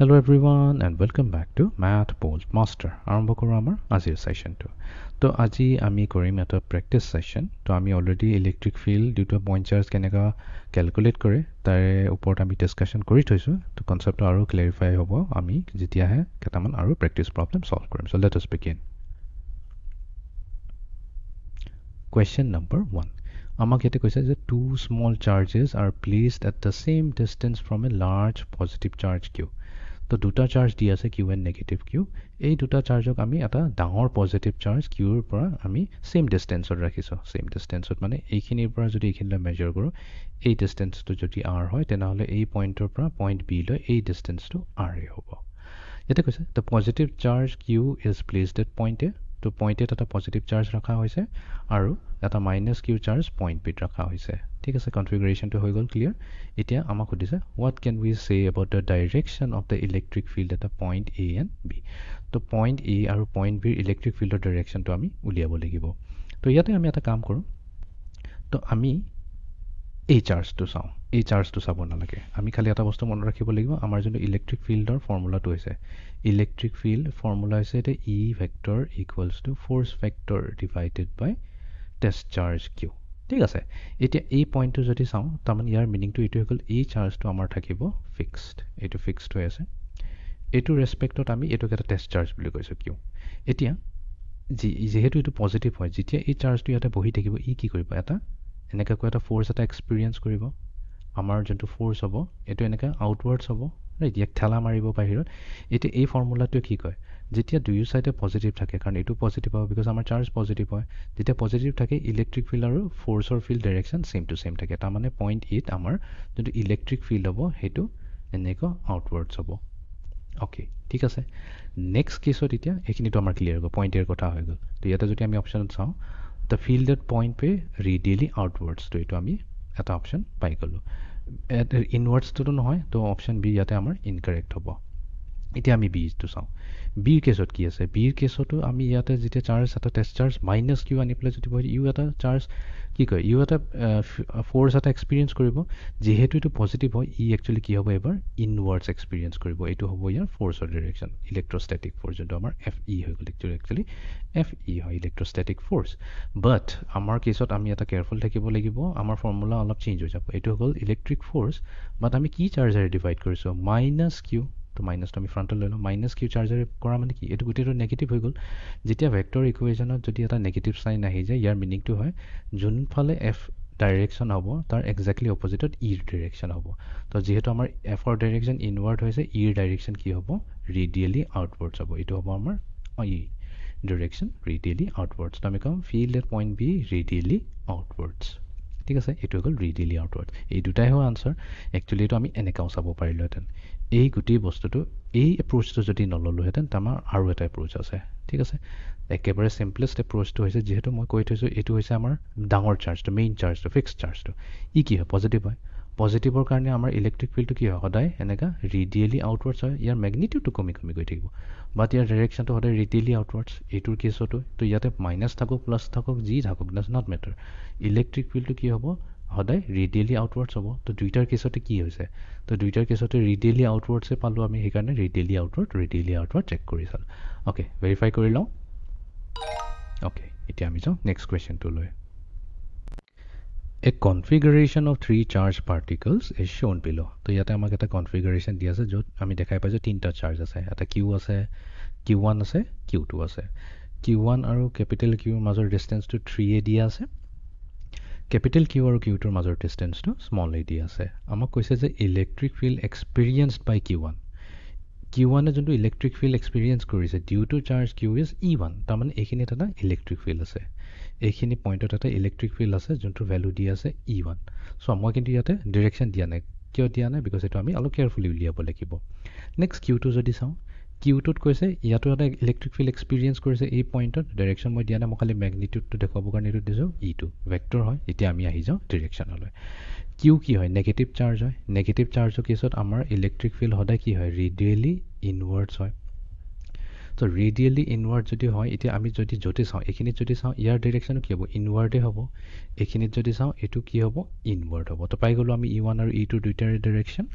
Hello everyone and welcome back to Math Bolt Master. আৰম্ভ কৰোঁ আমাৰ আজিৰ সেশনটো। তো আজি আমি কৰিম এটা প্ৰেক্টিছ সেশন। তো আমি অলৰেডি ইলেক্ট্ৰিক ফিল্ড দুটো পইণ্ট চাৰ্জ কেনেকা ক্যালকুলেট কৰে তাৰে ওপৰত আমি ডিসকাশন কৰি থৈছোঁ। তো কনসেপ্টটো আৰু ক্লেৰিফাই হ'ব আমি যেতিয়াহে কেইটামান আৰু প্ৰেক্টিছ প্ৰবলেম সলভ কৰিম। So let us begin. Question number 1. আমাক ইয়াতে কৈছে যে two small charges are placed at the same distance from a large positive charge Q. তো দুটা চাৰ্জ দি আছে কিউ এণ্ড নেগেটিভ কিউ। এই দুটা চাৰ্জক আমি এটা ডাঙৰ পজিটিভ চাৰ্জ কিউৰ পৰা আমি ছেম ডিষ্টেঞ্চত ৰাখিছোঁ। ছেম ডিষ্টেঞ্চত মানে এইখিনিৰ পৰা যদি এইখিনিলৈ মেজাৰ কৰোঁ, এই ডিষ্টেঞ্চটো যদি আৰ হয় তেনেহ'লে এই পইণ্টৰ পৰা পইণ্ট বি লৈ এই ডিষ্টেঞ্চটো আৰ এ হ'ব। ইয়াতে কৈছে the positive charge Q is placed at point A. তো পইণ্ট এত এটা পজিটিভ চাৰ্জ ৰখা হৈছে আৰু এটা মাইনাছ কিউ চাৰ্জ পইণ্ট বিত ৰখা হৈছে। ঠিক আছে, কনফিগাৰেশ্যনটো হৈ গ'ল ক্লিয়াৰ। এতিয়া আমাক সুধিছে হোৱাট কেন উই চে about the direction of the electric field এটা পইণ্ট এ এণ্ড বি। তো পইণ্ট এ আৰু পইণ্ট বিৰ ইলেক্ট্ৰিক ফিল্ডৰ ডাইৰেকশ্যনটো আমি উলিয়াব লাগিব। তো ইয়াতে আমি এটা কাম কৰোঁ। তো আমি এই চাৰ্জটো চাওঁ। এই চাৰ্জটো চাব নালাগে, আমি খালি এটা বস্তু মনত ৰাখিব লাগিব। আমাৰ যোনটো ইলেক্ট্ৰিক ফিল্ডৰ ফৰ্মুলাটো হৈছে ইলেক্ট্ৰিক ফিল্ড ফৰ্মুলা হৈছে এতিয়া E vector equals to force vector divided by test charge Q. ঠিক আছে, এতিয়া এই পইণ্টটো যদি চাওঁ তাৰমানে ইয়াৰ মিনিংটো এইটো হৈ গ'ল এই চাৰ্জটো আমাৰ থাকিব ফিক্সড। এইটো ফিক্সড হৈ আছে। এইটো ৰেচপেক্টত আমি এইটোক এটা টেষ্ট চাৰ্জ বুলি কৈছোঁ কিউ। এতিয়া যিহেতু এইটো পজিটিভ হয়, যেতিয়া এই চাৰ্জটো ইয়াতে বহি থাকিব ই কি কৰিব, এটা এনেকুৱাকৈ এটা ফ'ৰ্চ এটা এক্সপিৰিয়েঞ্চ কৰিব। আমাৰ যোনটো ফ'ৰ্চ হ'ব এইটো এনেকৈ আউটৱাৰ্ডছ হ'ব, ৰাইট, ইয়াক ঠেলা মাৰিব বাহিৰত। এতিয়া এই ফৰ্মুলাটোৱে কি কয়, যেতিয়া দুয়ো ছাইডে পজিটিভ থাকে, কাৰণ এইটো পজিটিভ হ'ব বিকজ আমাৰ চাৰ্জ পজিটিভ হয়, যেতিয়া পজিটিভ থাকে ইলেক্ট্ৰিক ফিল্ড আৰু ফ'ৰ্চৰ field direction same to same থাকে। তাৰমানে পইণ্ট এইট আমাৰ যোনটো ইলেক্ট্ৰিক ফিল্ড হ'ব সেইটো এনেকুৱা আউটৱাৰ্ডছ হ'ব। অ'কে, ঠিক আছে। নেক্সট কেছত এতিয়া এইখিনিতো আমাৰ ক্লিয়াৰ হ'ব, পইণ্ট এৰ কথা হৈ গ'ল। তো ইয়াতে যদি আমি অপশ্যনত চাওঁ the field at point P radially outwards, তো এইটো আমি এটা অপশ্যন পাই গ'লোঁ। ইনৱাৰ্ডছটোতো নহয়, তো অপশ্যন বি ইয়াতে আমাৰ ইনকাৰেক্ট হ'ব। এতিয়া আমি বিটো চাওঁ। বিৰ কেছত কি আছে, বিৰ কেছতো আমি ইয়াতে যেতিয়া চাৰ্জ এটা টেষ্ট চাৰ্জ মাইনাছ কিউ আনি পেলাই যদি ইউ এটা চাৰ্জ কি কয় ইউ এটা ফ'ৰ্চ এটা এক্সপিৰিয়েঞ্চ কৰিব। যিহেতু এইটো পজিটিভ হয় ই একচুৱেলি কি হ'ব এবাৰ ইনৱাৰ্ডছ এক্সপিৰিয়েঞ্চ কৰিব। এইটো হ'ব ইয়াৰ ফ'ৰ্চৰ ডিৰেকশ্যন, ইলেক্ট্ৰষ্টেটিক ফ'ৰ্চ যোনটো আমাৰ এফ ই হৈ গ'ল। একচুৱেলি এফ ই হয় ইলেক্ট্ৰষ্টেটিক ফ'ৰ্চ। বাট আমাৰ কেছত আমি এটা কেয়াৰফুল থাকিব লাগিব, আমাৰ ফৰ্মুলা অলপ চেঞ্জ হৈ যাব। এইটো হৈ গ'ল ইলেক্ট্ৰিক ফ'ৰ্চ, বাট আমি কি চাৰ্জাৰে ডিভাইড কৰিছোঁ, মাইনাছ কিউ। তো মাইনাছটো আমি ফ্ৰণ্টত লৈ লওঁ। মাইনাছ কিউ চাৰ্জাৰে কৰা মানে কি, এইটো গোটেইটো নেগেটিভ হৈ গ'ল। যেতিয়া ভেক্টৰ ইকুৱেশ্যনত যদি এটা নেগেটিভ চাইন আহি যায় ইয়াৰ মিনিংটো হয় যোনফালে এফ ডাইৰেকশ্যন হ'ব তাৰ একজেক্টলি অপজিটত ইৰ ডাইৰেকশ্যন হ'ব। তো যিহেতু আমাৰ এফৰ ডাইৰেকশ্যন ইনৱাৰ্ড হৈছে, ইৰ ডাইৰেকশ্যন কি হ'ব, ৰেডিয়েলি আউটৱাৰ্ডছ হ'ব। এইটো হ'ব আমাৰ ই ডাইৰেকশ্যন ৰেডিয়েলি আউটৱাৰ্ডছ। তো আমি ক'ম ফিল্ড এট পইণ্ট বি ৰেডিয়েলি আউটৱাৰ্ডছ। ঠিক আছে, এইটো হৈ গ'ল ৰেডিয়েলি আউটৱাৰ্ড। এই দুটাই হয় আনচাৰ। একচুৱেলি এইটো আমি এনেকাও চাব পাৰিলোহেঁতেন। এই গোটেই বস্তুটো এই এপ্ৰ'চটো যদি নল'লোহেঁতেন আমাৰ আৰু এটা এপ্ৰ'চ আছে। ঠিক আছে, একেবাৰে চিম্পলেষ্ট এপ্ৰ'চটো হৈছে যিহেতু মই কৈ থৈছোঁ এইটো হৈছে আমাৰ ডাঙৰ চাৰ্জটো, মেইন চাৰ্জটো, ফিক্সড চাৰ্জটো। ই কি হয়, পজিটিভ হয়। পজিটিভৰ কাৰণে আমাৰ ইলেক্ট্ৰিক ফিল্ডটো কি হয়, সদায় এনেকুৱা ৰেডিয়েলি আউটৱাৰ্ডছ হয়। ইয়াৰ মেগনিটিউডটো কমি কমি গৈ থাকিব, বাট ইয়াৰ ডাইৰেকশ্যনটো সদায় ৰেডিয়েলি আউটৱাৰ্ডছ। এইটোৰ কেছতো তো ইয়াতে মাইনাছ থাকক প্লাছ থাকক যি থাকক ডাজ নট মেটাৰ, ইলেক্ট্ৰিক ফিল্ডটো কি হ'ব, সদায় ৰেডিয়েলি আউটৱাৰ্ডছ হ'ব। তো দুইটাৰ কেছতে কি হৈছে, তো দুইটাৰ কেছতে ৰেডিয়েলি আউটৱাৰ্ডছে পালোঁ আমি, সেইকাৰণে ৰেডিয়েলি আউটৱাৰ্ড চেক কৰি চালোঁ। অ'কে, ভেৰিফাই কৰি লওঁ। অ'কে, এতিয়া আমি যাওঁ next কুৱেশ্যনটোলৈ। A configuration of three charged particles is shown below. তো ইয়াতে আমাক এটা কনফিগাৰেশ্যন দিয়া আছে য'ত আমি দেখাই পাইছোঁ তিনিটা চাৰ্জ আছে। এটা কিউ আছে, Q1 আছে, Q2 আছে। Q1 আৰু কেপিটেল কিউৰ মাজৰ ডিষ্টেঞ্চটো 3a দিয়া আছে। কেপিটেল কিউ আৰু কিউটোৰ মাজৰ ডিষ্টেঞ্চটো স্মল এ দিয়া আছে। আমাক কৈছে যে ইলেক্ট্ৰিক ফিল্ড এক্সপিৰিয়েঞ্চড বাই Q1। Q1এ যোনটো ইলেক্ট্ৰিক ফিল্ড এক্সপিৰিয়েঞ্চ কৰিছে due to charge Q is E1, তাৰমানে এইখিনিত এটা ইলেক্ট্ৰিক ফিল্ড আছে। এইখিনি পইণ্টত এটা ইলেক্ট্ৰিক ফিল্ড আছে যোনটো ভেলু দি আছে E1। চ' মই কিন্তু ইয়াতে ডিৰেকশ্যন দিয়া নাই। কিয় দিয়া নাই, বিকজ এইটো আমি অলপ কেয়াৰফুলি উলিয়াব লাগিব। নেক্সট কিউটো যদি চাওঁ, কিউটোত কৈছে ইয়াতো এটা ইলেক্ট্ৰিক ফিল্ড এক্সপিৰিয়েঞ্চ কৰিছে এই পইণ্টত। ডাইৰেকশ্যন মই দিয়া নাই, মই খালি মেগনিটিউডটো দেখুৱাবৰ কাৰণে এইটো দিছোঁ। ইটো ভেক্টৰ হয়। এতিয়া আমি আহি যাওঁ ডিৰেকশ্যনলৈ। কিউ কি হয়, নেগেটিভ চাৰ্জ হয়। নেগেটিভ চাৰ্জৰ কেছত আমাৰ ইলেক্ট্ৰিক ফিল্ড সদায় কি হয়, ৰেডিয়েলি ইনৱাৰ্ডছ হয়। তো ৰেডিয়েলি ইনৱাৰ্ড যদি হয় এতিয়া আমি যদি য'তে চাওঁ এইখিনিত যদি চাওঁ ইয়াৰ ডিৰেকশ্যনো কি হ'ব ইনৱাৰ্ডে হ'ব এইখিনিত যদি চাওঁ এইটো কি হ'ব ইনৱাৰ্ড হ'ব তো পাই গ'লোঁ আমি E1 আৰু E2 দুইটাৰে ডিৰেকশ্যন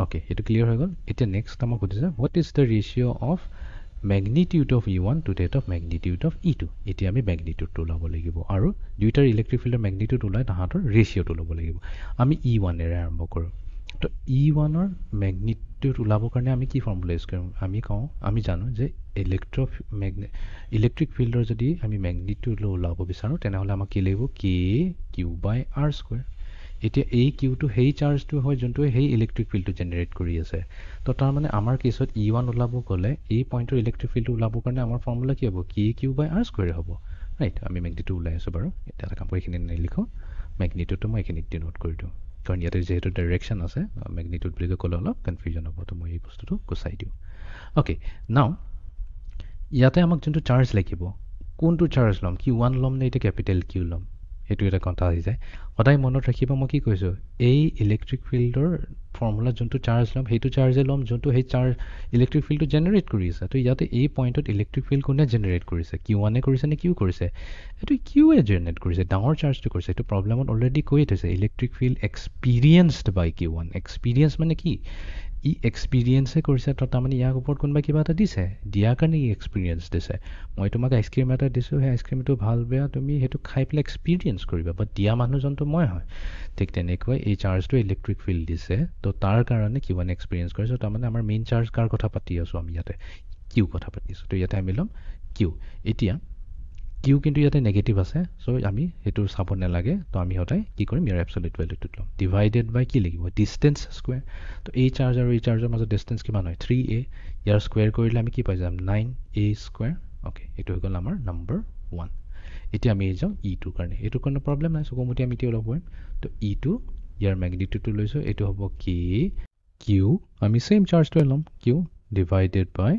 অ'কে এইটো ক্লিয়াৰ হৈ গ'ল এতিয়া নেক্সট আমাক সুধিছে what is the ratio' of magnitude of E1 to that of magnitude of E2 এতিয়া আমি মেগনিটিউডটো ওলাব লাগিব আৰু দুইটাৰ ইলেক্ট্ৰিক ফিল্ডৰ মেগনিটিউড ওলাই তাহাঁতৰ ৰেচিঅ'টো ল'ব লাগিব আমি E1 এৰে আৰম্ভ কৰোঁ তো E1ৰ মেগনিটিউড ওলাবৰ কাৰণে আমি কি ফৰ্মুলা ইউজ কৰিম আমি কওঁ আমি জানো যে ইলেক্ট্ৰিক ফিল্ডৰ যদি আমি মেগনিটিউড ওলাব বিচাৰোঁ তেনেহ'লে আমাক কি লাগিব কে কিউ বাই আৰ স্কুৱেৰ এতিয়া এই কিউটো সেই চাৰ্জটো হয় যোনটোৱে সেই ইলেক্ট্ৰিক ফিল্ডটো জেনেৰেট কৰি আছে তো তাৰমানে আমাৰ কেছত E1 ওলাব গ'লে এই পইণ্টৰ ইলেক্ট্ৰিক ফিল্ডটো ওলাবৰ কাৰণে আমাৰ ফৰ্মুলা কি হ'ব কে কিউ বাই আৰ স্কুৱেৰ হ'ব ৰাইট আমি মেগনিটিউড ওলাই আছোঁ বাৰু এতিয়া এটা কাম কৰি এইখিনি নিলিখোঁ মেগনিটিউডটো মই এইখিনিত ডিনোট কৰি দিওঁ কাৰণ ইয়াতে যিহেতু ডাইৰেকশ্যন আছে মেগনিটিউড বুলি ক'লে অলপ কনফিউজন হ'ব তো মই এই বস্তুটো গুচাই দিওঁ অ'কে নাও ইয়াতে আমাক যোনটো চাৰ্জ লাগিব কোনটো চাৰ্জ ল'ম Q1 ল'ম নে এতিয়া কেপিটেল কিউ ল'ম সেইটো এটা কথা আহি যায় সদায় মনত ৰাখিব মই কি কৈছোঁ এই ইলেক্ট্ৰিক ফিল্ডৰ ফৰ্মুলাত যোনটো চাৰ্জ ল'ম সেইটো চাৰ্জে ল'ম যোনটো সেই চাৰ্জ ইলেক্ট্ৰিক ফিল্ডটো জেনেৰেট কৰি আছে তো ইয়াতে এই পইণ্টত ইলেক্ট্ৰিক ফিল্ড কোনে জেনেৰেট কৰিছে Q1এ কৰিছে নে কিউ কৰিছে এইটো কিউৱে জেনেৰেট কৰিছে ডাঙৰ চাৰ্জটো কৰিছে এইটো প্ৰব্লেমত অলৰেডি কৈ থৈছে ইলেক্ট্ৰিক ফিল্ড এক্সপিৰিয়েঞ্চড বাই Q1 এক্সপিৰিয়েঞ্চ মানে কি ই এক্সপিৰিয়েঞ্চে কৰিছে তো তাৰমানে ইয়াৰ ওপৰত কোনোবা কিবা এটা দিছে দিয়াৰ কাৰণে ই এক্সপিৰিয়েঞ্চ দিছে মই তোমাক আইচক্ৰীম এটা দিছোঁ সেই আইচক্ৰীমটো ভাল বেয়া তুমি সেইটো খাই পেলাই এক্সপিৰিয়েঞ্চ কৰিবা বাট দিয়া মানুহজনটো মই হয় ঠিক তেনেকৈ এই চাৰ্জটো ইলেক্ট্ৰিক ফিল্ড দিছে তো তাৰ কাৰণে Q1 এক্সপিৰিয়েঞ্চ কৰিছে তাৰমানে আমাৰ মেইন চাৰ্জ কাৰ কথা পাতি আছোঁ আমি ইয়াতে কিউ কথা পাতি আছোঁ তো ইয়াতে আমি ল'ম কিউ এতিয়া কিউ কিন্তু ইয়াতে নেগেটিভ আছে চ' আমি সেইটো চাব নালাগে তো আমি সদায় কি কৰিম ইয়াৰ এবছলিউট ভেলুটোত ল'ম ডিভাইডেড বাই কি লাগিব ডিষ্টেঞ্চ স্কুৱেৰ তো এই চাৰ্জ আৰু এই চাৰ্জৰ মাজত ডিষ্টেঞ্চ কিমান হয় 3a ইয়াৰ স্কুৱেৰ কৰিলে আমি কি পাই যাম 9a স্কুৱেৰ অ'কে এইটো হৈ গ'ল আমাৰ নম্বৰ 1 এতিয়া আমি যাওঁ E2 কাৰণে এইটোৰ কোনো প্ৰব্লেম নাই চকুমুটি আমি এতিয়া অলপ কৰিম তো E2 ইয়াৰ মেগনিটিউডটো লৈছোঁ এইটো হ'ব কে কিউ আমি ছেইম চাৰ্জটোৱে ল'ম কিউ ডিভাইডেড বাই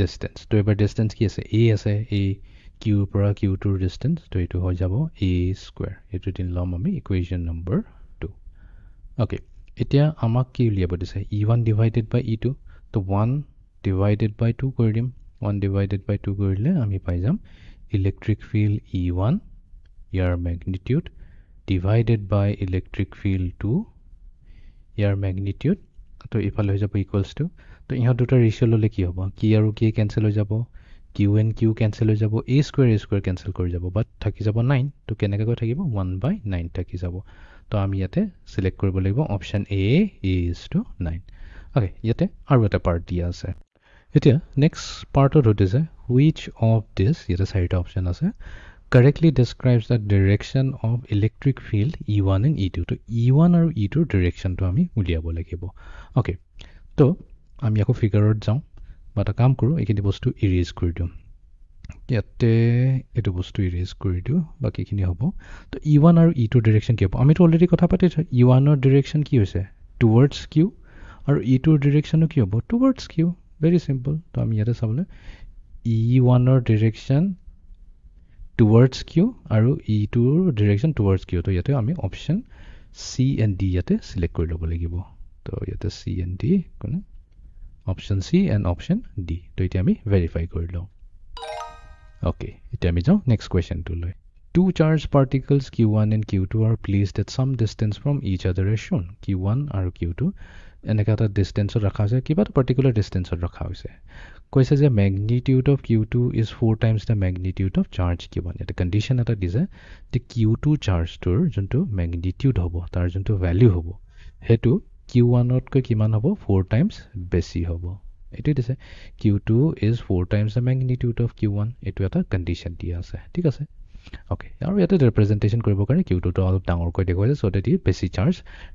ডিষ্টেঞ্চ তো এবাৰ ডিষ্টেঞ্চ কি আছে a আছে a কিউৰ পৰা কিউটোৰ ডিষ্টেঞ্চ তো এইটো হৈ যাব a স্কুৱেৰ এইটো দিন ল'ম আমি ইকুৱেশ্যন নম্বৰ 2 অ'কে এতিয়া আমাক কি উলিয়াব দিছে E1 ডিভাইডেড বাই E2 তো 1 ডিভাইডেড বাই 2 কৰি দিম 1 ডিভাইডেড বাই 2 কৰিলে আমি পাই যাম ইলেক্ট্ৰিক ফিল্ড E1 ইয়াৰ মেগনিটিউড ডিভাইডেড বাই ইলেক্ট্ৰিক ফিল্ড 2 ইয়াৰ মেগনিটিউড তো ইফালে হৈ যাব ইকুৱেলছ টু তো ইহঁত দুটা ৰেচিঅ' ল'লে কি হ'ব কি আৰু কি কেঞ্চেল হৈ যাব কিউ এন কিউ কেঞ্চেল হৈ যাব এ স্কুৱেৰ কেঞ্চেল কৰি যাব বাট থাকি যাব 9 তো কেনেকৈ থাকিব 1/9 থাকি যাব তো আমি ইয়াতে চিলেক্ট কৰিব লাগিব option A is to 9 okay ইয়াতে আৰু এটা পাৰ্ট দিয়া আছে এতিয়া নেক্সট পাৰ্টত সুধিছে হুইচ অফ দিছ ইয়াতে 4টা অপশ্যন আছে correctly describes the direction of electric field E1 and E2 তো E1 আৰু E2ৰ ডিৰেকশ্যনটো আমি উলিয়াব লাগিব অ'কে তো আমি আকৌ ফিগাৰত যাওঁ বা এটা কাম কৰোঁ এইখিনি বস্তু ইৰেজ কৰি দিওঁ ইয়াতে এইটো বস্তু ইৰেজ কৰি দিওঁ বাকীখিনি হ'ব তো E1 আৰু E2ৰ ডিৰেকশ্যন কি হ'ব আমিতো অলৰেডি কথা পাতিছোঁ E1ৰ ডিৰেকশ্যন কি হৈছে টুৱাৰ্ডছ কিউ আৰু E2ৰ ডিৰেকশ্যনো কি হ'ব টুৱাৰ্ডছ কিউ ভেৰি চিম্পল তো আমি ইয়াতে চাবলৈ E1ৰ ডিৰেকশ্যন টুৱাৰ্ডছ কিউ আৰু E2ৰ ডিৰেকশ্যন টুৱাৰ্ডছ কিউ তো ইয়াতে আমি অপশ্যন চি এণ্ড ডি ইয়াতে চিলেক্ট কৰি ল'ব লাগিব তো ইয়াতে চি এণ্ড ডি কোনে option C and option D তো এতিয়া আমি ভেৰিফাই কৰি লওঁ অ'কে এতিয়া আমি যাওঁ নেক্সট কুৱেশ্যনটোলৈ two charge particles Q1 and Q2 are placed at same distance from each other as shown Q1 আৰু Q2 এনেকৈ এটা ডিষ্টেঞ্চত ৰখা হৈছে কিবা এটা পাৰ্টিকুলাৰ ডিষ্টেঞ্চত ৰখা হৈছে কৈছে যে magnitude of Q2 is 4 times the magnitude of charge Q1 ইয়াতে কণ্ডিশ্যন এটা দিছে যে Q2 চাৰ্জটোৰ যোনটো মেগনিটিউড হ'ব তাৰ যোনটো ভেলিউ হ'ব সেইটো Q1তকৈ কিমান হ'ব 4 টাইমছ বেছি হ'ব এইটোৱে দিছে Q2 is 4 times the magnitude of Q1 এইটো এটা কণ্ডিশ্যন দিয়া আছে ঠিক আছে অ'কে আৰু ইয়াতে ৰিপ্ৰেজেণ্টেশ্যন কৰিবৰ কাৰণে Q2টো অলপ ডাঙৰকৈ দেখুৱাইছে চ' ডেট ই বেছি চাৰ্জ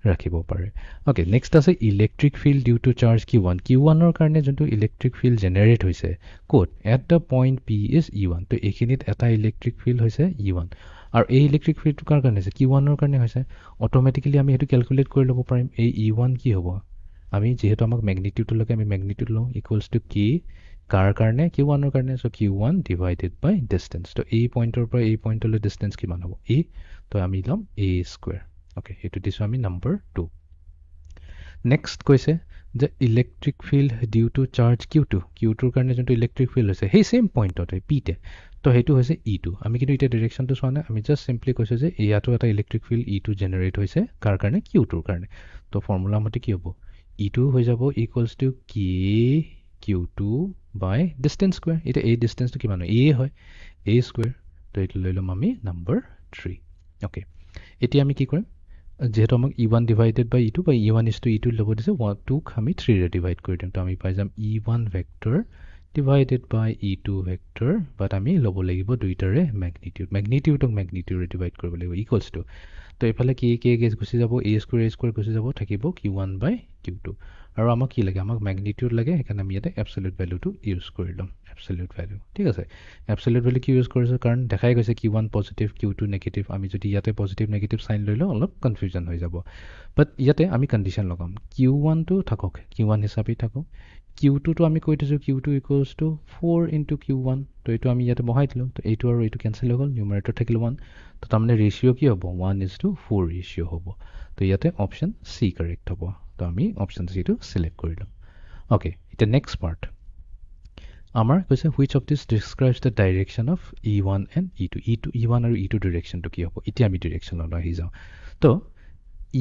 ৰাখিব পাৰে অ'কে নেক্সট আছে electric field due to charge Q1ৰ কাৰণে যোনটো ইলেক্ট্ৰিক ফিল্ড জেনেৰেট হৈছে ক'ত at the point P is E1 তো এইখিনিত এটা ইলেক্ট্ৰিক ফিল্ড হৈছে E1 আৰু এই ইলেক্ট্ৰিক ফিল্ডটো কাৰ কাৰণে হৈছে Q1ৰ কাৰণে হৈছে অট'মেটিকেলি আমি সেইটো কেলকুলেট কৰি ল'ব পাৰিম এই E1 কি হ'ব আমি যিহেতু আমাক মেগনিটিউডলৈকে আমি মেগনিটিউড লওঁ ইকুৱেলছ টু কি কাৰ কাৰণে Q1ৰ কাৰণে চ' Q1 ডিভাইডেড বাই ডিষ্টেঞ্চ তো এই পইণ্টৰ পৰা এই পইণ্টলৈ ডিষ্টেঞ্চ কিমান হ'ব এ তো আমি ল'ম এ স্কুৱেৰ অ'কে এইটো দিছোঁ আমি নম্বৰ 2 নেক্সট কৈছে যে electric field due to charge কিউটোৰ কাৰণে যোনটো ইলেক্ট্ৰিক ফিল্ড হৈছে সেই সেম পইণ্টতে পিতে তো সেইটো হৈছে ই2 আমি কিন্তু এতিয়া ডিৰেকশ্যনটো চোৱা নাই আমি জাষ্ট চিম্পলি কৈছোঁ যে ইয়াতো এটা ইলেক্ট্ৰিক ফিল্ড ই2 জেনেৰেট হৈছে কাৰ কাৰণে কিউটোৰ কাৰণে তো ফৰ্মুলা মতে কি হ'ব ই2 হৈ যাব ইকুৱেলছ টু কে কিউ2 বাই ডিষ্টেঞ্চ স্কুৱেৰ এতিয়া এই ডিষ্টেঞ্চটো কিমান হয় এ হয় এ স্কুৱেৰ তো এইটো লৈ ল'ম আমি নাম্বাৰ 3 অ'কে এতিয়া আমি কি কৰিম যেহেতু আমাক e1 ডিভাইডেড বাই e2 বা e1 ইজ টু e2 ল'ব দিছে 2ক আমি 3 ৰে ডিভাইড কৰি দিম তো আমি পাই যাম e1 ভেক্টৰ ডিভাইডেড বাই e2 ভেক্টৰ বাট আমি ল'ব লাগিব দুইটাৰে মেগনিটিউডক মেগনিটিউডৰে ডিভাইড কৰিব লাগিব ইকুৱেলছ টু তো এইফালে কি গুচি যাব এ স্কুৱেৰ গুচি যাব থাকিব q1 বাই q2 আৰু আমাক কি লাগে আমাক মেগনিটিউড লাগে সেইকাৰণে আমি ইয়াতে এবছলিউট ভ্যালুটো ইউজ কৰি ল'ম এবছলিউট ভ্যালু ঠিক আছে এবছলিউট ভ্যালু কি ইউজ কৰিছো কাৰণ দেখাই গৈছে q1 পজিটিভ q2 নেগেটিভ আমি যদি ইয়াতে পজিটিভ নেগেটিভ সাইন লৈ লওঁ অলপ কনফিউজন হৈ যাব বাট ইয়াতে আমি কন্ডিশন লগাম q1 টো থাকক q1 হিচাপে থাকক q2 টো আমি কৈ দিছো q2 equals to 4 into q1 তো এইটো আমি ইয়াতে বহাই দিলো তো এইটো আৰু এইটো কেনসেল হৈ গ'ল নিউমাৰেটৰ থাকিল 1 তো তাৰমানে ৰেশিও কি হ'ব 1:4 ৰেশিও হ'ব তো ইয়াতে অপচন সি কাৰেক্ট হ'ব তো আমি অপচন সি টো সিলেক্ট কৰিলো ওকে এটা নেক্সট পাৰ্ট আমাৰ কৈছে which of these describes the direction of e1 and e1 আৰু e2 direction টো কি হ'ব এতিয়া আমি direction লৈ আহি যাওঁ তো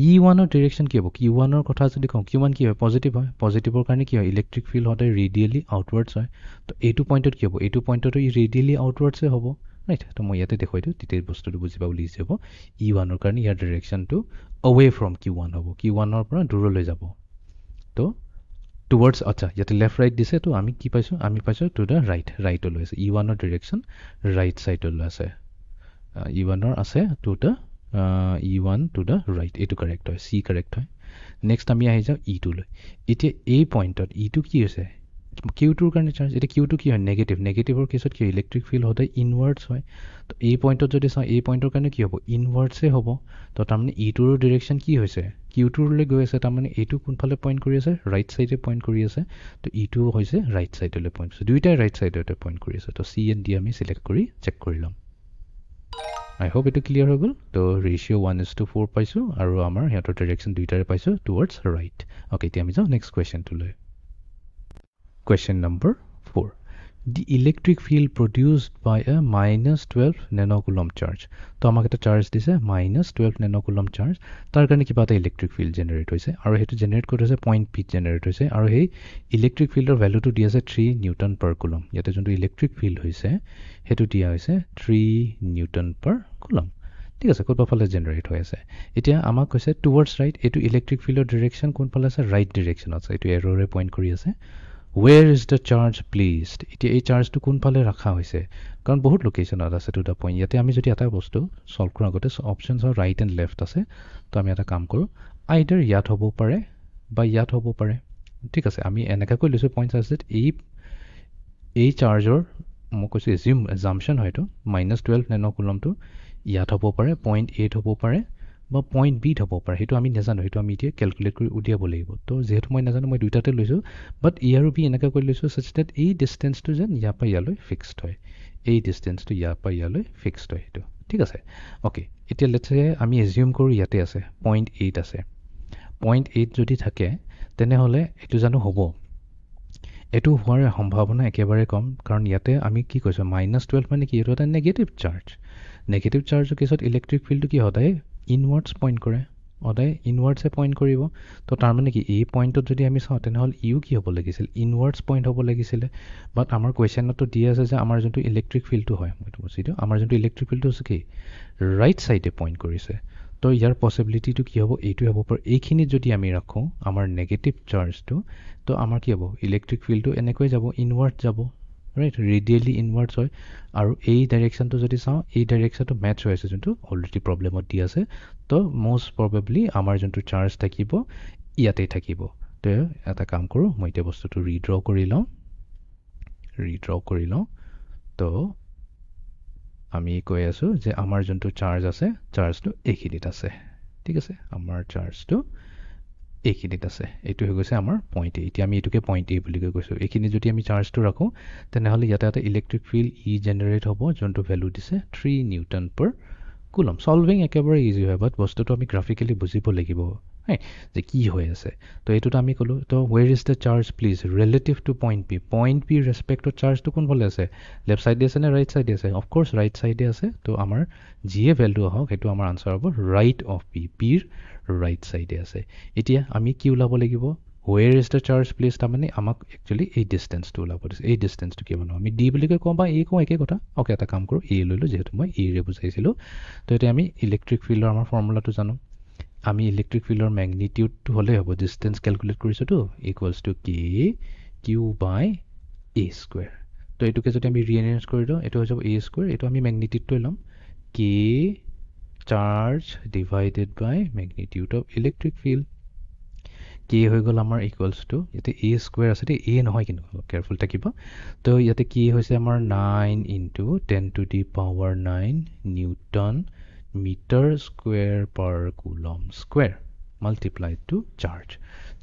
e1 ৰ direction কি হ'ব q1 ৰ কথা যদি কওঁ q1 কি হয় পজিটিভ হয় পজিটিভৰ কাৰণে কি হয় ইলেক্ট্ৰিক ফিল্ড হতে ৰেডিয়েলি আউটৱাৰ্ডছ হয় তো এইটো পইণ্টত কি হ'ব এইটো পইণ্টত ই ৰেডিয়েলি আউটৱাৰ্ডছে হ'ব ৰাইট তো মই ইয়াতে দেখুৱাই দিওঁ তেতিয়া বস্তুটো বুজি পাবলৈ ইজি হ'ব e1 ৰ কাৰণে ইয়াৰ ডাইৰেকশ্যনটো away from q1 হ'ব q1 ৰ পৰা দূৰলৈ যাব তো towards acha yate left right dise to ami ki paisu ami paisu to the right olo ase e1 or direction right side olo ase e1 or ase to the e1 to the right etu correct hoy c correct hoy next ami ahi jao e2 loi etia a point ot e2 ki hoise q2 ৰ কাৰণে charge এটা q2 কি হয় নেগেটিভৰ কেছত কি electric field হতে ইনৱাৰ্ডছ হয় তো এই পইণ্টত যদি চাওঁ এই পইণ্টৰ কাৰণে কি হ'ব ইনৱাৰ্ডছে হ'ব তো তাৰমানে e2 ৰ ডাইৰেকশ্যন কি হৈছে q2 লৈ গৈ আছে তাৰমানে এইটো কোনফালে পইণ্ট কৰি আছে ৰাইট সাইডে পইণ্ট কৰি আছে তো e2 হৈছে ৰাইট সাইডলৈ পইণ্ট কৰিছে দুইটাই ৰাইট সাইডতে পইণ্ট কৰি আছে তো c and d আমি সিলেক্ট কৰি চেক কৰি লম I hope it is clear হৈ গ'ল তো ৰেশিও 1:4 পাইছো আৰু আমাৰ হেতৰ ডাইৰেকশ্যন দুইটাৰে পাইছো টুৱাৰ্ডছ ৰাইট ওকে এতিয়া আমি যাওঁ নেক্সট কোৱেশ্চনটো লৈ Question number 4. The electric field produced by a -12 nanocoulomb charge. তো আমাক এটা চাৰ্জ দিছে -12 nanocoulomb চাৰ্জ তাৰ কাৰণে কিবা এটা ইলেক্ট্ৰিক ফিল্ড জেনেৰেট হৈছে আৰু হেতু জেনেৰেট কৰি হৈছে পইণ্ট p জেনেৰেট হৈছে আৰু সেই ইলেক্ট্ৰিক ফিল্ডৰ ভ্যালুটো দি আছে 3 নিউটন পাৰ কুলম ইয়াতে যোনটো ইলেক্ট্ৰিক ফিল্ড হৈছে হেতু দিয়া হৈছে 3 নিউটন পাৰ কুলম ঠিক আছে কোনফালে জেনেৰেট হৈ আছে এতিয়া আমাক কৈছে টুৱাৰ্ডছ ৰাইট এটো ইলেক্ট্ৰিক ফিল্ডৰ ডাইৰেকশ্যন কোনফালে আছে ৰাইট ডাইৰেকশ্যন আছে এটো এৰৰে পইণ্ট কৰি আছে Where is the charge placed? এতিয়া এই চাৰ্জটো কোনফালে ৰাখা হৈছে কাৰণ বহুত লোকেশনত আছে টু দা পইণ্ট ইয়াতে আমি যদি এটা বস্তু সলভ কৰাৰ আগতে অপচনছ অৰ ৰাইট এণ্ড লেফট আছে তো আমি এটা কাম কৰোঁ আইদাৰ ইয়াত হ'ব পাৰে বা ইয়াত হ'ব পাৰে ঠিক আছে আমি এনেকা কৈ লৈছোঁ পইণ্ট আছে এই চাৰ্জৰ মই কৈছোঁ এজাম্পশ্যন হয়তো -12 নেনোকুলমটো ইয়াত হ'ব পাৰে 0.8 হ'ব পাৰে বা পইণ্ট বিত হ'ব পাৰে সেইটো আমি নাজানো সেইটো আমি এতিয়া ক্যালকুলেট কৰি উলিয়াব লাগিব তো যেহেতু মই নাজানো মই দুইটাতে লৈছো বাট ই আৰু বি এনেকা কৰি লৈছো such that এই ডিসটেন্সটো যেন ইয়াৰ পৰা ইয়ালৈ ফিক্সড হয় এই ডিসটেন্সটো ইয়াৰ পৰা ইয়ালৈ ফিক্সড হয় সেইটো ঠিক আছে ওকে এতিয়া লেটস সে আমি এজিউম কৰো ইয়াতে আছে 0.8 আছে 0.8 যদি থাকে তেনেহলে এটো জানো হ'ব এটো হোৱাৰ সম্ভাৱনা একেবাৰে কম কাৰণ ইয়াতে আমি কি কৈছো -12 মানে কি এটো এটা নেগেটিভ চাৰ্জৰ কেছত ইলেক্ট্ৰিক ফিল্ডটো কি হয় ইনৱাৰ্ডছ পইণ্ট কৰে অদাই ইনৱাৰ্ডছে পইণ্ট কৰিব তো তাৰ মানে কি এই পইণ্টত যদি আমি চাওঁ তেনেহ'লে ইউ কি হ'ব লাগিছিল ইনৱাৰ্ডছ পইণ্ট হ'ব লাগিছিল বাট আমাৰ কুৱেশ্যনতো দি আছে যে আমাৰ যোনটো ইলেক্ট্ৰিক ফিল্ডটো হয় মইতো বুজিছোঁ আমাৰ যোনটো ইলেক্ট্ৰিক ফিল্ডটো আছে কি ৰাইট সাইডে পইণ্ট কৰিছে তো ইয়াৰ পসিবিলিটিটো কি হ'ব এইটো হ'ব পাৰে এইখিনি যদি আমি ৰাখো আমাৰ নেগেটিভ চাৰ্জটো তো আমাৰ কি হ'ব ইলেক্ট্ৰিক ফিল্ডটো এনেকৈ যাব ইনৱাৰ্ড যাব right radially inwards hoy aru ei direction to jodi sao ei direction to match hoise jontu already problem ot di ase to most probably amar jontu charge thakibo iate thakibo to eta kaam koru moi te bostu to redraw kori lo to ami koi asu je amar jontu charge ase charge to ekinit ase ঠিক আছে amar charge to এইখিনিত আছে এইটো হৈ গৈছে আমাৰ point এ এতিয়া আমি এটোকে পইণ্ট এ বুলি কৈছো এইখিনি যদি আমি চাৰ্জটো ৰাখো তেনেহলে ইয়াতে এটা ইলেক্ট্ৰিক ফিল্ড ই জেনাৰেট হ'ব যোনটো ভ্যালু দিছে 3 নিউটন পাৰ কুলম সলভিং একেবাৰে ইজি হয় বাট বস্তুটো আমি গ্ৰাফিকেলি বুজিব লাগিব যে কি হৈ আছে তো এইটোতো আমি ক'লোঁ তো where is the charge placed relative to point P ৰেচপেক্টত চাৰ্জটো কোনফালে আছে লেফ্ট ছাইডে আছে নে ৰাইট ছাইডে আছে অফক'ৰ্ছ ৰাইট ছাইডে আছে তো আমাৰ যিয়ে ভেলু আহক সেইটো আমাৰ আনচাৰ হ'ব ৰাইট অফ পিৰ ৰাইট ছাইডে আছে এতিয়া আমি কি ওলাব লাগিব ৱেৰ ইজ দ্য চাৰ্জ প্লেচ তাৰমানে আমাক একচুৱেলি এই ডিষ্টেঞ্চটো ওলাব দিছে এই ডিষ্টেঞ্চটো কি বনাওঁ আমি ডি বুলি কৈ কওঁ বা এ কওঁ একে কথা অ'কে এটা কাম কৰোঁ এ লৈ লওঁ যিহেতু মই এৰে বুজাইছিলোঁ তো এতিয়া আমি ইলেক্ট্ৰিক ফিল্ডৰ আমাৰ ফৰ্মুলাটো জানো আমি ইলেক্ট্ৰিক ফিল্ডৰ মেগনিটিউডটো হ'লেই হ'ব ডিষ্টেঞ্চ কেলকুলেট কৰিছোঁতো equals to k q by a square তো এইটোকে যদি আমি ৰিএৰেঞ্জ কৰি দিওঁ এইটো হৈ যাব এ স্কুৱেৰ এইটো আমি মেগনিটিউডটোৱে ল'ম k charge divided by magnitude of electric field k হৈ গ'ল আমাৰ ইকুৱেলছ টু ইয়াতে এ স্কুৱেৰ আছে দেই এ নহয় কিন্তু কেয়াৰফুল থাকিব তো ইয়াতে কি হৈছে আমাৰ 9 into 10⁻⁹ newton metre square per coulomb square multiplied to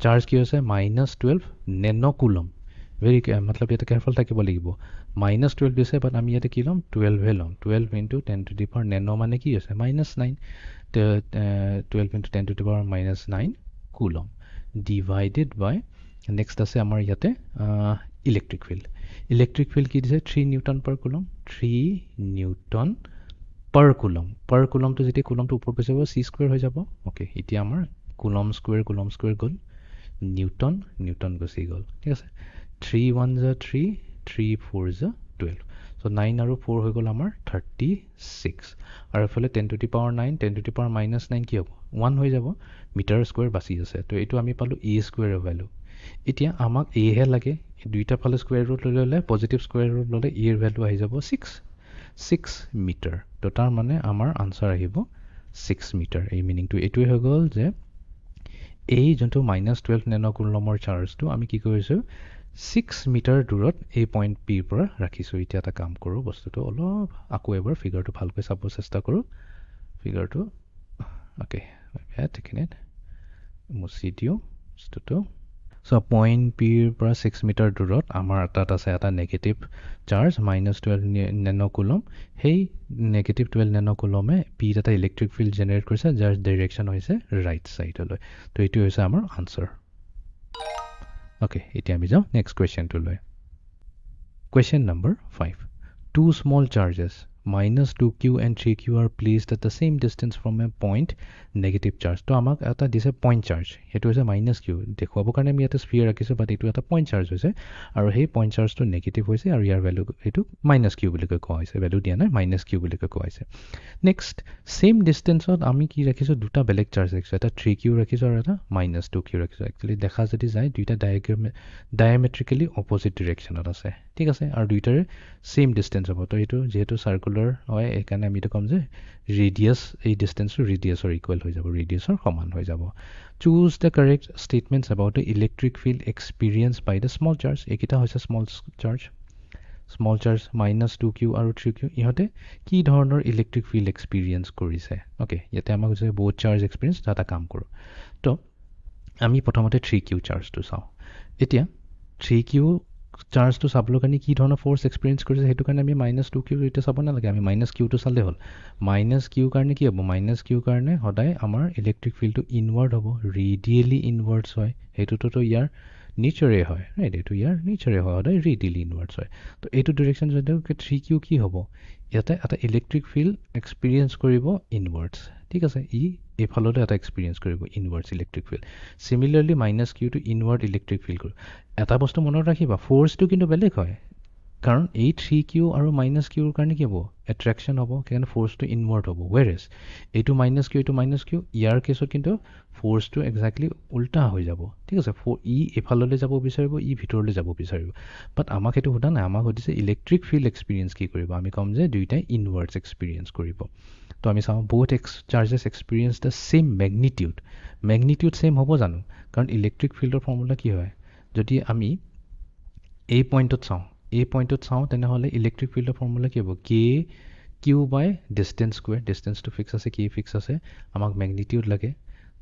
charge কি হৈছে -12 নেনো কুলম ভেৰি মতলব ইয়াতে কেয়াৰফুল থাকিব লাগিব -12 দিছে বাট আমি ইয়াতে কি ল'ম 12হে ল'ম 12 ইনটু 10⁻⁹ নেনো মানে কি হৈছে -9 12 ইনটু 10⁻⁹ কুলম ডিভাইডেড বাই নেক্সট আছে আমাৰ ইয়াতে ইলেক্ট্ৰিক ফিল্ড কি দিছে 3 নিউটন পাৰ কুলম 3 নিউটন পাৰ কুলমটো যেতিয়া কুলমটো ওপৰত গুচি যাব চি স্কুৱেৰ হৈ যাব অ'কে এতিয়া আমাৰ কুলম স্কুৱেৰ গ'ল নিউটন গুচি গ'ল ঠিক আছে 3 1 = 3 3 4 = 12 চ' 9 আৰু 4 হৈ গ'ল আমাৰ 36 আৰু এইফালে 10⁻⁹ 10⁻⁻9 কি হ'ব 1 হৈ যাব মিটাৰ স্কুৱেৰ বাচি আছে তো এইটো আমি পালোঁ এ স্কুৱেৰৰ ভেলু এতিয়া আমাক এহে লাগে দুইটা ফালে স্কুৱেৰ ৰুট লৈ ল'লে পজিটিভ স্কুৱেৰ ৰুট ল'লে এৰ ভেলু আহি যাব 6 মিটাৰ তো তাৰ মানে আমাৰ আনচাৰ আহিব 6 মিটাৰ এই মিনিংটো এইটোৱে হৈ গ'ল যে এই যোনটো -12 নেনো কুলমৰ চাৰ্জটো আমি কি কৰিছোঁ 6 মিটাৰ দূৰত এই পইণ্ট পিৰ পৰা ৰাখিছোঁ এতিয়া এটা কাম কৰোঁ বস্তুটো অলপ আকৌ এবাৰ ফিগাৰটো ভালকৈ চাব চেষ্টা কৰোঁ ফিগাৰটো অ'কে এইখিনিত মুচি দিওঁ বস্তুটো চ' পইণ্ট পিৰ পৰা 6 মিটাৰ দূৰত আমাৰ তাত আছে এটা নেগেটিভ চাৰ্জ -12 নেনো কুলম সেই নেগেটিভ 12 নেনো কুলমে পিত এটা ইলেক্ট্ৰিক ফিল্ড জেনেৰেট কৰিছে যাৰ ডাইৰেকশ্যন হৈছে ৰাইট ছাইডলৈ তো এইটো হৈছে আমাৰ আনচাৰ অ'কে এতিয়া আমি যাওঁ next কুৱেশ্যনটোলৈ question number 5 2 small charges -2q and 3q are placed at the same distance from a point negative charge তো আমাক এটা দিছে পইণ্ট চাৰ্জ সেইটো হৈছে -q দেখুৱাবৰ কাৰণে আমি ইয়াতে স্ফিয়াৰ ৰাখিছোঁ বাট এইটো এটা পইণ্ট চাৰ্জ হৈছে আৰু সেই পইণ্ট চাৰ্জটো নেগেটিভ হৈছে আৰু ইয়াৰ ভেলু এইটো -q বুলি কৈ কোৱা হৈছে ভেলু দিয়া নাই -q বুলি কৈ কোৱা হৈছে নেক্সট ছেইম ডিষ্টেঞ্চত আমি কি ৰাখিছোঁ দুটা বেলেগ চাৰ্জ ৰাখিছোঁ এটা 3q ৰাখিছোঁ আৰু এটা -2q ৰাখিছোঁ একচুৱেলি দেখা যদি যায় দুইটা ডায়ামেট্ৰিকেলি অপজিট ডিৰেকশ্যনত আছে ঠিক আছে আৰু দুইটাৰে ছেইম ডিষ্টেঞ্চ হ'ব তো এইটো যিহেতু চাৰ্কুলাৰ হয় এইকাৰণে আমি এইটো ক'ম যে ৰেডিয়াছ এই ডিষ্টেঞ্চটো ৰেডিয়াছৰ ইকুৱেল হৈ যাব ৰেডিয়াছৰ সমান হৈ যাব choose the correct statements about the electric field experience by the small charge এইকেইটা হৈছে স্মল চাৰ্জ -2q আৰু 3q ইহঁতে কি ধৰণৰ ইলেক্ট্ৰিক ফিল্ড এক্সপিৰিয়েঞ্চ কৰিছে অ'কে ইয়াতে আমাক হৈছে বহুত চাৰ্জ এক্সপিৰিয়েঞ্চ এটা কাম কৰোঁ তো আমি প্ৰথমতে 3q চাৰ্জটো চাওঁ এতিয়া 3q চাৰ্জটো চাবলৈ কাৰণে কি ধৰণৰ ফ'ৰ্চ এক্সপিৰিয়েঞ্চ কৰিছে সেইটো কাৰণে আমি -2q এতিয়া চাব নালাগে আমি -qটো চালেই হ'ল -q কাৰণে কি হ'ব -q কাৰণে সদায় আমাৰ ইলেক্ট্ৰিক ফিল্ডটো ইনৱাৰ্ড হ'ব ৰেডিয়েলি ইনৱাৰ্ডছ হয় সেইটোতো ইয়াৰ নেচাৰে হয় ৰাইট এইটো ইয়াৰ নেচাৰে হয় সদায় ৰেডিয়েলি ইনৱাৰ্ডছ হয় তো এইটো ডিৰেকশ্যন যদি 3q কি হ'ব ইয়াতে এটা ইলেক্ট্ৰিক ফিল্ড এক্সপিৰিয়েঞ্চ কৰিব ইনৱাৰ্ডছ ঠিক আছে এইফালতে এটা এক্সপিৰিয়েঞ্চ কৰিব ইনৱাৰ্ডছ ইলেক্ট্ৰিক ফিল্ড চিমিলাৰলি -qটো ইনৱাৰ্ড ইলেক্ট্ৰিক ফিল্ড কৰিব এটা বস্তু মনত ৰাখিবা ফ'ৰ্চটো কিন্তু বেলেগ হয় কাৰণ এই 3q আৰু -qৰ কাৰণে কি হ'ব এট্ৰেকশ্যন হ'ব সেইকাৰণে ফ'ৰ্চটো ইনৱাৰ্ড হ'ব ৱেৰেজ এইটো -q এইটো -q ইয়াৰ কেছত কিন্তু ফ'ৰ্চটো একজেক্টলি উল্টা হৈ যাব ঠিক আছে এইফাললৈ যাব বিচাৰিব ভিতৰলৈ যাব বিচাৰিব বাট আমাক সেইটো সোধা নাই আমাক সুধিছে ইলেক্ট্ৰিক ফিল্ড এক্সপিৰিয়েঞ্চ কি কৰিব আমি ক'ম যে দুইটাই ইনৱাৰ্ডছ এক্সপিৰিয়েঞ্চ কৰিব তো আমি চাওঁ বহুত charges experience the same magnitude same হ'ব জানো কাৰণ ইলেক্ট্ৰিক ফিল্ডৰ ফৰ্মুলা কি হয় যদি আমি এই পইণ্টত চাওঁ তেনেহ'লে ইলেক্ট্ৰিক ফিল্ডৰ ফৰ্মুলা কি হ'ব কে q by distance square ডিষ্টেঞ্চটো fix আছে কে ফিক্স আছে আমাক মেগনিটিউড লাগে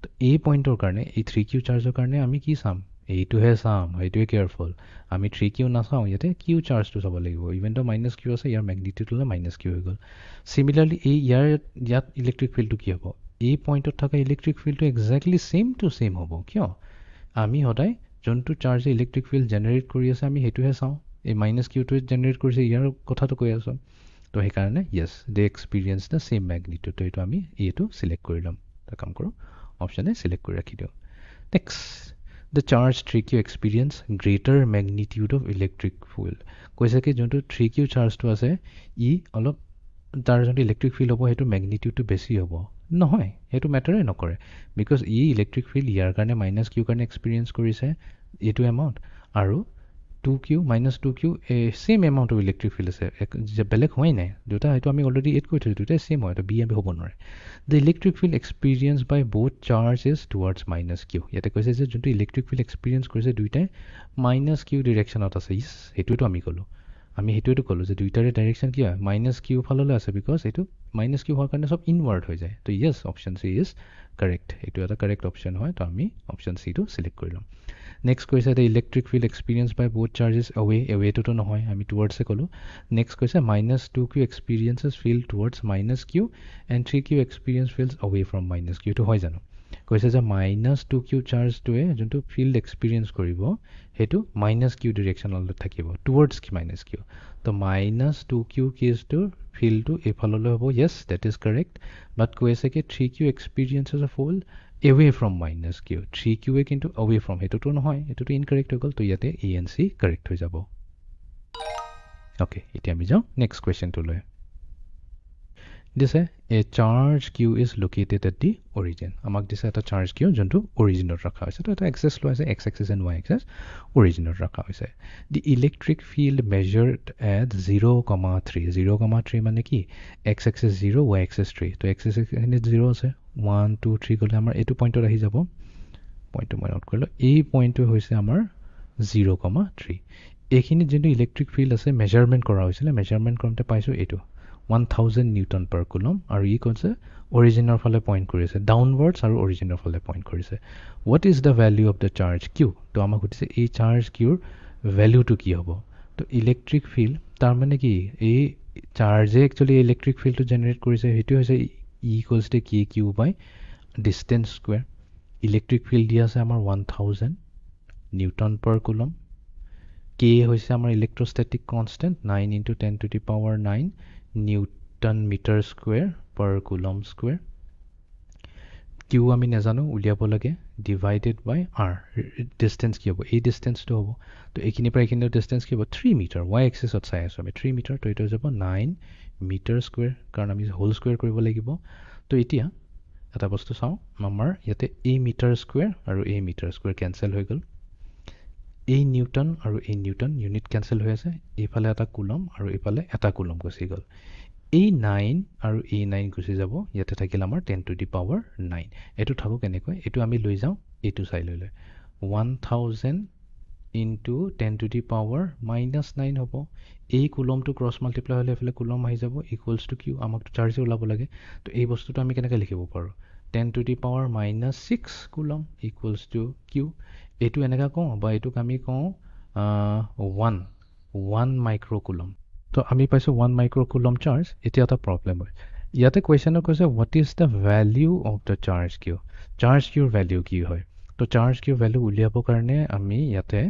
তো এই পইণ্টৰ কাৰণে এই 3q চাৰ্জৰ কাৰণে আমি কি চাম এইটোহে চাম, এইটোৱে কেয়াৰফুল। আমি 3q নাচাওঁ, ইয়াতে q চাৰ্জটো চাব লাগিব। ইভেন তো মাইনাছ কিউ আছে, ইয়াৰ মেগনিটিউড হ'লে মাইনাছ কিউ হৈ গ'ল। চিমিলাৰলি ইয়াত ইলেক্ট্ৰিক ফিল্ডটো কি হ'ব? এই পইণ্টত থকা ইলেক্ট্ৰিক ফিল্ডটো একজেক্টলি ছেম টু ছেম হ'ব। কিয়? আমি সদায় যোনটো চাৰ্জে ইলেক্ট্ৰিক ফিল্ড জেনেৰেট কৰি আছে আমি সেইটোহে চাওঁ। এই মাইনাছ কিউটোৱে জেনেৰেট কৰিছে, ইয়াৰ কথাটো কৈ আছোঁ। তো সেইকাৰণে য়েছ, দে এক্সপিৰিয়েঞ্চ দ্য ছেম মেগনিটিউড। তো এইটো আমি এইটো চিলেক্ট কৰি ল'ম। এটা কাম কৰোঁ, অপশ্যন এ চিলেক্ট কৰি ৰাখি দিওঁ। Next, the charge 3q experience greater magnitude of electric field. কৈছে কি যোনটো 3q চাৰ্জটো আছে ই অলপ তাৰ যোনটো ইলেক্ট্ৰিক ফিল্ড হ'ব সেইটো মেগনিটিউডটো বেছি হ'ব। নহয়, সেইটো মেটাৰে নকৰে, বিকজ ই ইলেক্ট্ৰিক ফিল্ড ইয়াৰ কাৰণে মাইনাছ কিউ কাৰণে এক্সপিৰিয়েঞ্চ কৰিছে এইটো এমাউণ্ট, আৰু 2q minus 2q same amount of electric field আছে, বেলেগ হোৱাই নাই দুটা। সেইটো আমি অলৰেডি এড কৰি থৈছোঁ, দুটাই ছেইম হয়, তো বি আমি হ'ব নোৱাৰে। The electric field experienced by both charges towards minus q. ইয়াতে কৈছে যে যোনটো ইলেক্ট্ৰিক ফিল্ড এক্সপিৰিয়েঞ্চ কৰিছে দুইটাই মাইনাছ কিউ ডিৰেকশ্যনত আছে। সেইটোৱেতো আমি ক'লোঁ, যে দুইটাৰে ডাইৰেকশ্যন কি হয়? মাইনাছ কিউ ফাললৈ আছে, বিকজ এইটো মাইনাছ কিউ হোৱাৰ কাৰণে চব ইনৱাৰ্ড হৈ যায়। তো য়েছ, অপশ্যন চি ইজ কাৰেক্ট। এইটো এটা কাৰেক্ট অপশ্যন হয়, তো আমি অপশ্যন চিটো চিলেক্ট কৰি ল'ম। নেক্সট কৈছে the electric field experience by both charges এৱেটোতো নহয়, আমি টুৱাৰ্ডছে ক'লোঁ। নেক্সট কৈছে minus 2q experiences field towards minus q and 3q experience fields away from minus q. এইটো হয় জানো? কৈছে যে মাইনাছ 2q চাৰ্জটোৱে যোনটো ফিল্ড এক্সপিৰিয়েঞ্চ কৰিব সেইটো মাইনাছ কিউ ডিৰেকশ্যনলৈ থাকিব, টুৱাৰ্ডছ মাইনাছ কিউ। তো মাইনাছ 2q কেছটোৰ ফিল্ডটো এইফাললৈ হ'ব। য়েছ, ডেট ইজ কাৰেক্ট। বাট কৈ আছে কি 3q experiences of field away from minus q, 3qৱে কিন্তু away from, সেইটোতো নহয়, এইটোতো ইনকাৰেক্ট হৈ গ'ল। তো ইয়াতে এ এণ্ড চি কাৰেক্ট হৈ যাব। অ'কে, এতিয়া আমি যাওঁ নেক্সট কুৱেশ্যনটোলৈ। দিছে a charge Q is located at the origin. আমাক দিছে এটা চাৰ্জ কিউ যোনটো অৰিজিনত ৰখা হৈছে। তো এটা এক্সেছ লোৱা হৈছে, x axis and y axes অৰিজিনত ৰখা হৈছে। The electric field measured at 0,3। 0,3 মানে কি? X axis 0, y axis 3। তো এক্স এক্সিছখিনিত 0 আছে, 1 2 3 গ'লে আমাৰ এইটো পইণ্টত আহি যাব। পইণ্টটো মই নোট কৰিলোঁ, এই পইণ্টটো হৈছে আমাৰ 0,3। এইখিনিত যোনটো ইলেক্ট্ৰিক ফিল্ড আছে মেজাৰমেণ্ট কৰা হৈছিলে, মেজাৰমেণ্ট কৰোঁতে পাইছোঁ এইটো 1000 নিউটন পাৰ কুলম, আৰু ই কৈছে অৰিজিনৰ ফালে পইণ্ট কৰিছে, ডাউনৱাৰ্ডছ আৰু অৰিজিনৰ ফালে পইণ্ট কৰিছে। What is the value of the charge Q? তো আমাক সুধিছে এই চাৰ্জ কিউৰ ভেলিউটো কি হ'ব? তো ইলেক্ট্ৰিক ফিল্ড তাৰমানে কি? এই চাৰ্জে একচুৱেলি ইলেক্ট্ৰিক ফিল্ডটো জেনেৰেট কৰিছে, সেইটো হৈছে E equals to k q by distance square. Electric field দিয়া আছে আমাৰ 1000 নিউটন পাৰ কুলম। কে হৈছে আমাৰ electrostatic constant, 9 × 10⁹ newton metre square per coulomb square. Q আমি নাজানো, উলিয়াব লাগে, ডিভাইডেড বাই আৰ। ডিষ্টেঞ্চ কি হ'ব? এই ডিষ্টেঞ্চটো হ'ব। তো এইখিনিৰ পৰা এইখিনিৰ ডিষ্টেঞ্চ কি হ'ব? 3 মিটাৰ। ৱাই এক্সিছত চাই আছোঁ আমি 3 মিটাৰ। তো এইটো হৈ যাব 9 মিটাৰ স্কুৱেৰ, কাৰণ আমি হোল স্কুৱেৰ কৰিব লাগিব। তো এতিয়া এটা বস্তু চাওঁ, আমাৰ ইয়াতে এই মিটাৰ স্কুৱেৰ আৰু এই মিটাৰ স্কুৱেৰ কেঞ্চেল হৈ গ'ল। এই নিউটন আৰু এই নিউটন ইউনিট কেঞ্চেল হৈ আছে, এইফালে এটা কুলম আৰু এইফালে এটা কুলম গুচি গ'ল। এই 9 আৰু এই 9 গুচি যাব, ইয়াতে থাকিল আমাৰ 10⁹9। এইটো থাকক কেনেকৈ? এইটো আমি লৈ যাওঁ এইটো চাইডলৈ, 1000 × 10⁻⁻9 হ'ব। এই কুলমটো ক্ৰছ মাল্টিপ্লাই হ'লে এইফালে কুলম আহি যাব, ইকুৱেলছ টু কিউ। আমাকতো চাৰ্জে ওলাব লাগে। তো এই বস্তুটো আমি কেনেকৈ লিখিব পাৰোঁ? 10⁻⁻6 কুলম ইকুৱেলছ টু কিউ। এইটো এনেকৈ কওঁ, বা এইটোক আমি কওঁ 1 মাইক্ৰ' কুলম। তো আমি পাইছোঁ 1 মাইক্ৰ' কুলম চাৰ্জ। এতিয়া এটা প্ৰব্লেম হয়, ইয়াতে কুৱেশ্যনত কৈছে what is the value of the charge q? Charge কিউৰ ভেলিউ কি হয়? তো চাৰ্জ কিউৰ ভেলিউ উলিয়াবৰ কাৰণে আমি ইয়াতে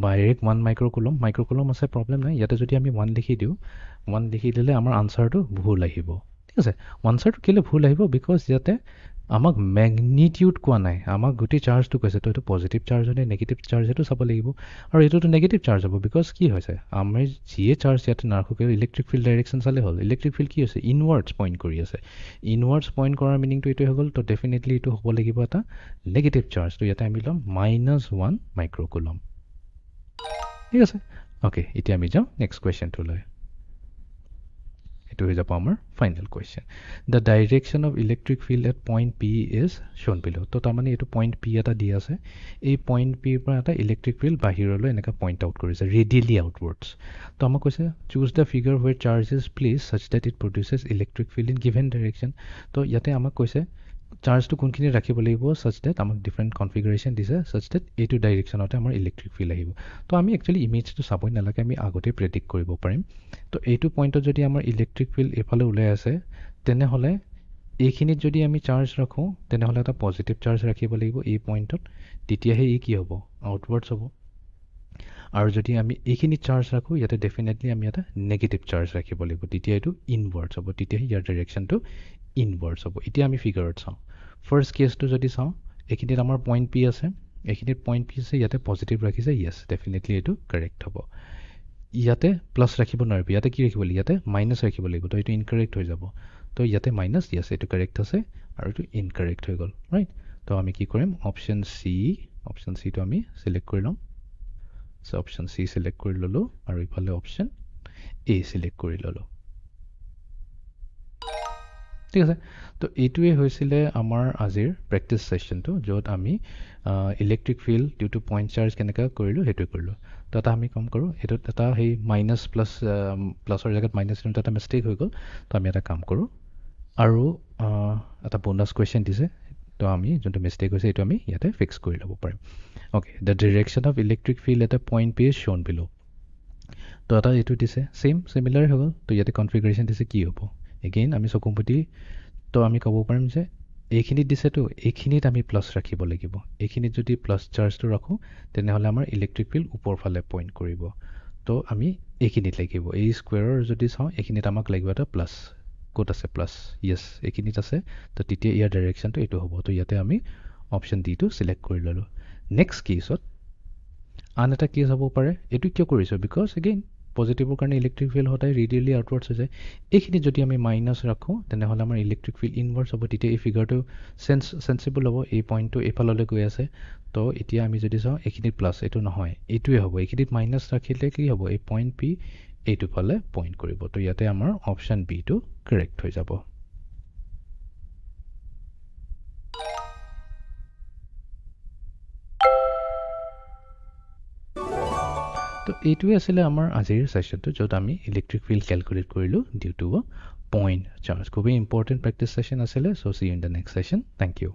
ডাইৰেক্ট 1 মাইক্ৰ' কুলম আছে, প্ৰব্লেম নাই। ইয়াতে যদি আমি 1 লিখি দিওঁ, 1 লিখি দিলে আমাৰ আনচাৰটো ভুল আহিব। ঠিক আছে, আনচাৰটো কেলৈ ভুল আহিব? বিকজ ইয়াতে আমাক মেগনিটিউড কোৱা নাই, আমাক গোটেই চাৰ্জটো কৈছে। তো এইটো পজিটিভ চাৰ্জ হ'লে নেগেটিভ চাৰ্জ সেইটো চাব লাগিব, আৰু এইটোতো নেগেটিভ চাৰ্জ হ'ব। বিকজ কি হৈছে, আমি যিয়ে চাৰ্জ ইয়াতে নাৰাখোঁ ইলেক্ট্ৰিক ফিল্ড ডাইৰেকশ্যন চালে হ'ল। ইলেক্ট্ৰিক ফিল্ড কি হৈছে? ইনৱাৰ্ডছ পইণ্ট কৰি আছে। ইনৱাৰ্ডছ পইণ্ট কৰাৰ মিনিংটো এইটোৱে হৈ গ'ল। তো ডেফিনেটলি এইটো হ'ব লাগিব এটা নেগেটিভ চাৰ্জ। তো ইয়াতে আমি ল'ম -1 মাইক্ৰ' কুলম। ঠিক আছে, অ'কে, এতিয়া আমি যাওঁ নেক্সট কুৱেশ্যনটোলৈ। এইটো হৈ যাব আমাৰ final question. The direction of electric field at point P is shown below'. তো তাৰমানে এইটো পইণ্ট পি এটা দি আছে, এই পইণ্ট পিৰ পৰা এটা ইলেক্ট্ৰিক ফিল্ড বাহিৰলৈ এনেকৈ পইণ্ট আউট কৰিছে, ৰেডিয়েলি আউটৱাৰ্ডছ। তো আমাক কৈছে choose the figure where charge is placed such that it produces electric field in given direction. তো ইয়াতে আমাক কৈছে চাৰ্জটো কোনখিনি ৰাখিব লাগিব such that আমাক ডিফাৰেণ্ট কনফিগাৰেশ্যন দিছে such that এইটো ডাইৰেকশ্যনতে আমাৰ ইলেক্ট্ৰিক ফিল্ড আহিব তো আমি একচুৱেলি ইমেজটো চাবই নালাগে আমি আগতে প্ৰেডিক্ট কৰিব পাৰিম তো এইটো পইণ্টত যদি আমাৰ ইলেক্ট্ৰিক ফিল্ড এইফালে ওলাই আছে তেনেহ'লে এইখিনিত যদি আমি চাৰ্জ ৰাখোঁ তেনেহ'লে এটা পজিটিভ চাৰ্জ ৰাখিব লাগিব এই পইণ্টত তেতিয়াহে ই কি হ'ব আউটৱাৰ্ডছ হ'ব আৰু যদি আমি এইখিনি চাৰ্জ ৰাখোঁ ইয়াতে ডেফিনেটলি আমি এটা নেগেটিভ চাৰ্জ ৰাখিব লাগিব তেতিয়া এইটো ইনৱাৰ্ডছ হ'ব তেতিয়াহে ইয়াৰ ডাইৰেকশ্যনটো ইনৱাৰ্ডছ হ'ব এতিয়া আমি ফিগাৰত চাওঁ ফাৰ্ষ্ট কেছটো যদি চাওঁ এইখিনিত আমাৰ পইণ্ট পি আছে এইখিনিত পইণ্ট পি আছে ইয়াতে পজিটিভ ৰাখিছে য়েছ ডেফিনেটলি এইটো কাৰেক্ট হ'ব ইয়াতে প্লাছ ৰাখিব নোৱাৰিব ইয়াতে কি ৰাখিব লাগিব ইয়াতে মাইনাছ ৰাখিব লাগিব তো এইটো ইনকাৰেক্ট হৈ যাব তো ইয়াতে মাইনাছ য়েছ এইটো কাৰেক্ট আছে আৰু এইটো ইনকাৰেক্ট হৈ গ'ল ৰাইট তো আমি কি কৰিম অপশ্যন চিটো আমি চিলেক্ট কৰি ল'ম চ' অপশ্যন চি চিলেক্ট কৰি ল'লোঁ আৰু ইফালে অপশ্যন এ চিলেক্ট কৰি ল'লোঁ ঠিক আছে তো এইটোৱে হৈছিলে আমাৰ আজিৰ প্ৰেক্টিছ ছেশ্যনটো য'ত আমি electric field due to point charge কেনেকৈ কৰিলোঁ সেইটোৱে কৰিলোঁ তো এটা আমি কাম কৰোঁ এইটোত এটা সেই মাইনাছ প্লাছৰ জেগাত মাইনাছ দিওঁতে এটা মিষ্টেক হৈ গ'ল তো আমি এটা কাম কৰোঁ আৰু এটা বোনাছ কুৱেশ্যন দিছে তো আমি যোনটো মিষ্টেক হৈছে এইটো আমি ইয়াতে ফিক্স কৰি ল'ব পাৰিম okay the direction of electric field at A point P is shown বিলো তো এটা এইটো দিছে চিমিলাৰ হৈ গ'ল তো ইয়াতে কনফিগাৰেশ্যন দিছে কি হ'ব এগেইন আমি চকুমুটি তো আমি ক'ব পাৰিম যে এইখিনিত দিছেতো এইখিনিত আমি প্লাছ ৰাখিব লাগিব এইখিনিত যদি প্লাছ চাৰ্জটো ৰাখোঁ তেনেহ'লে আমাৰ ইলেক্ট্ৰিক ফিল্ড ওপৰ ফালে পইণ্ট কৰিব তো আমি এইখিনিত লাগিব এই স্কুৱেৰৰ যদি চাওঁ এইখিনিত আমাক লাগিব এটা প্লাছ ক'ত আছে প্লাছ য়েছ এইখিনিত আছে তো তেতিয়া ইয়াৰ ডাইৰেকশ্যনটো এইটো হ'ব তো ইয়াতে আমি অপশ্যন ডিটো চিলেক্ট কৰি ল'লোঁ নেক্সট কেছত আন এটা কেছ হ'ব পাৰে এইটো কিয় কৰিছোঁ বিকজ এগেইন পজিটিভৰ কাৰণে ইলেক্ট্ৰিক ফিল্ড সদায় ৰেডিয়েলি আউটৱাৰ্ডছ হৈ যায় এইখিনি যদি আমি মাইনাছ ৰাখোঁ তেনেহ'লে আমাৰ ইলেক্ট্ৰিক ফিল্ড ইনৱাৰ্ডছ হ'ব তেতিয়া এই ফিগাৰটো চেঞ্চেবল হ'ব এই পইণ্টটো এইফাললৈ গৈ আছে তো এতিয়া আমি যদি চাওঁ এইখিনিত প্লাছ এইটো নহয় এইটোৱে হ'ব এইখিনিত মাইনাছ ৰাখিলে কি হ'ব এই পইণ্ট পি এইটো ফালে পইণ্ট কৰিব তো ইয়াতে আমাৰ অপশ্যন বিটো কাৰেক্ট হৈ যাব তো এইটোৱে আছিলে আমাৰ আজিৰ ছেশ্যনটো য'ত আমি ইলেক্ট্ৰিক ফিল্ড কেলকুলেট কৰিলোঁ ডিউ টু পইণ্ট চাৰ্জ খুবেই ইম্পৰ্টেণ্ট প্ৰেক্টিছ ছেশ্যন আছিলে so' see in the next session thank U